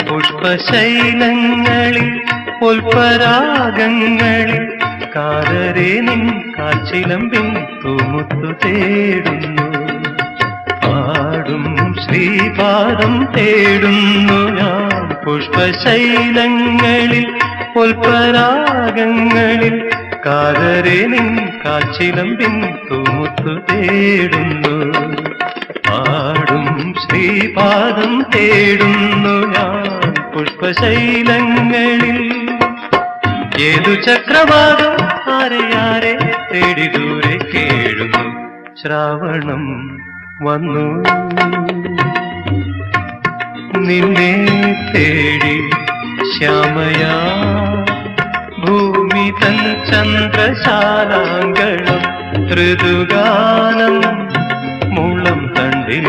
പുഷ്പശൈലങ്ങളിൽ പുൽപരാഗങ്ങളിൽ കാതരെ നിൻ കാച്ചിലമ്പിൻ തൂമുത്തു തേടുന്നു. പാടും ശ്രീപാദം തേടുന്നു ഞാൻ. പുഷ്പശൈലങ്ങളിൽ പുൽപരാഗങ്ങളിൽ കാതരെ നിൻ കാച്ചിലമ്പിൻ തൂമുത്തു തേടുന്നു. പാടും ശ്രീപാദം തേടുന്നു ഞാൻ പുഷ്പശൈലങ്ങളിൽ. ഏതു ചക്രവാകം ആരെയാരെ തേടി ദൂരെ കേഴുന്നു. ശ്രാവണം വന്നു നിന്നെ തേടി ശ്യാമയാ ഭൂമി തൻ ചന്ദ്രശാലാങ്കണം. ഋതുഗാനം മുളം തണ്ടിൽ